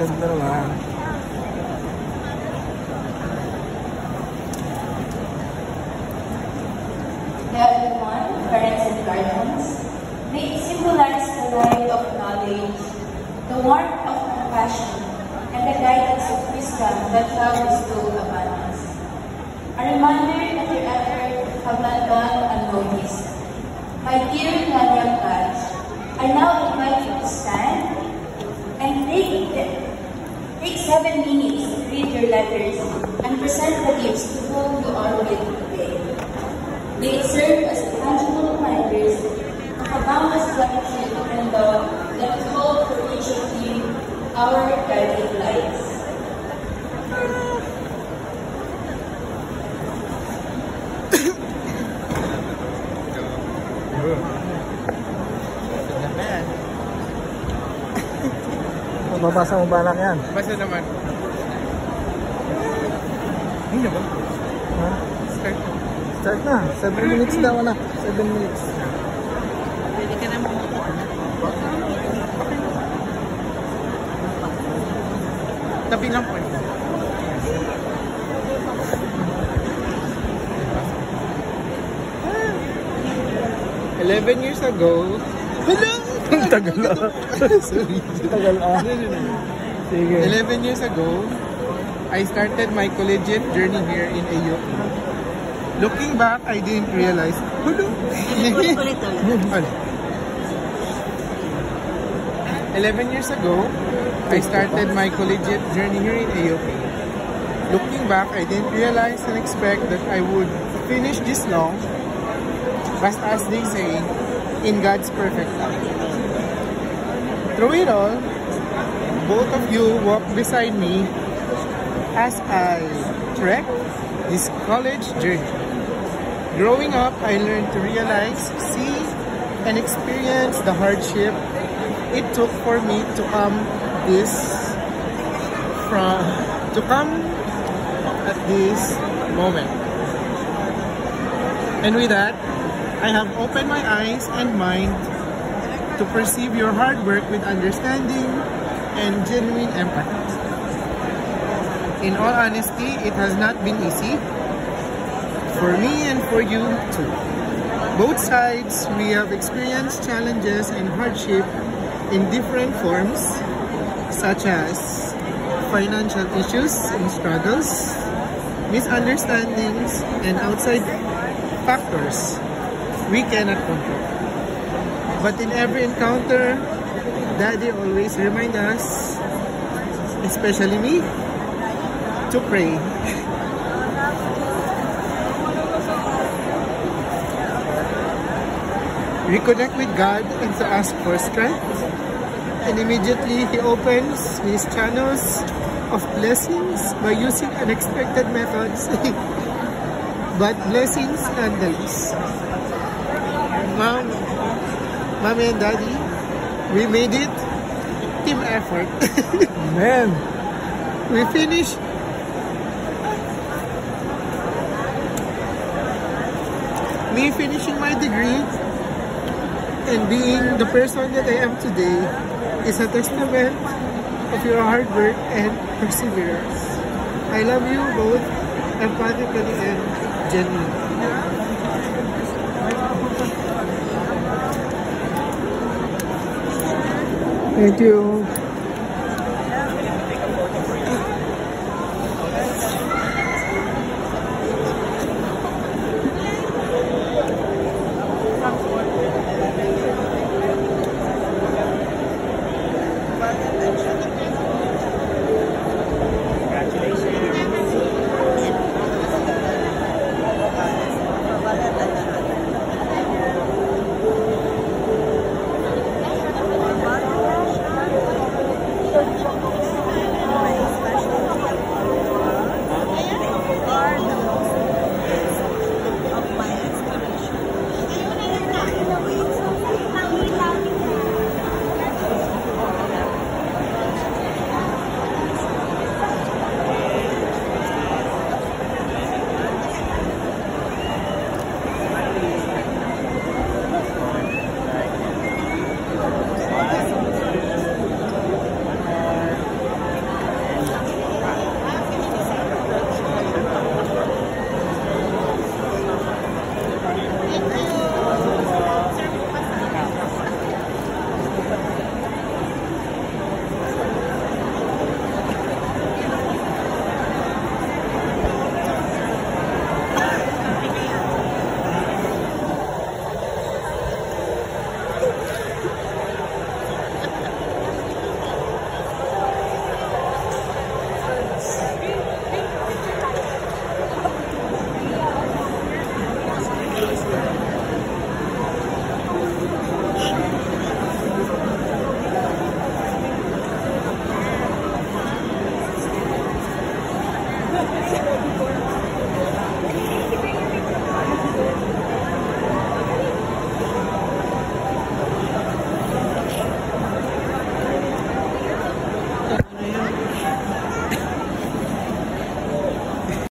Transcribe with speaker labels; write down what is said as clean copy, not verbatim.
Speaker 1: Ganda naman.
Speaker 2: Hello everyone, parents and guardians. May it symbolize the light of knowledge, the warmth of compassion, and the guidance of wisdom that travels through abundance. A reminder that your effort have not gone unnoticed. My dear Daniel Batch, I now invite you to stand and take 7 minutes to read your letters and present the gifts to whom you are with today. They serve as tangible reminders of a boundless gratitude and love that we hold for each of you, our guiding lights.
Speaker 1: Mababasa mo ba lang yan?
Speaker 3: Basta naman. Hindi na ba?
Speaker 1: Ha?
Speaker 3: Start.
Speaker 1: Start na. 7 minutes daw na. 7 minutes.
Speaker 2: Pwede ka na mamukuan.
Speaker 3: Tabi lang po. "11 years ago."
Speaker 1: Ang tagal na. Tagal na. Sige.
Speaker 3: 11 years ago, I started my collegiate journey here in AUP. Looking back, I didn't realize.
Speaker 2: Ulit.
Speaker 3: 11 years ago, I started my collegiate journey here in AUP. Looking back, I didn't realize and expect that I would finish this long, but as they say, in God's perfect time. Through it all, both of you walked beside me as I trekked this college journey. Growing up, I learned to realize, see, and experience the hardship it took for me to come at this moment. And with that, I have opened my eyes and mind to perceive your hard work with understanding and genuine empathy. In all honesty, it has not been easy for me and for you too. Both sides, we have experienced challenges and hardship in different forms, such as financial issues and struggles, misunderstandings, and outside factors we cannot control. But in every encounter, Daddy always reminds us, especially me, to pray. Reconnect with God and to ask for strength. And immediately He opens His channels of blessings by using unexpected methods. But blessings nonetheless. Mommy and Daddy, we made it. Team effort.
Speaker 1: Man.
Speaker 3: We finished. Me finishing my degree and being the person that I am today is a testament of your hard work and perseverance. I love you both empathically and genuinely.
Speaker 1: Thank you.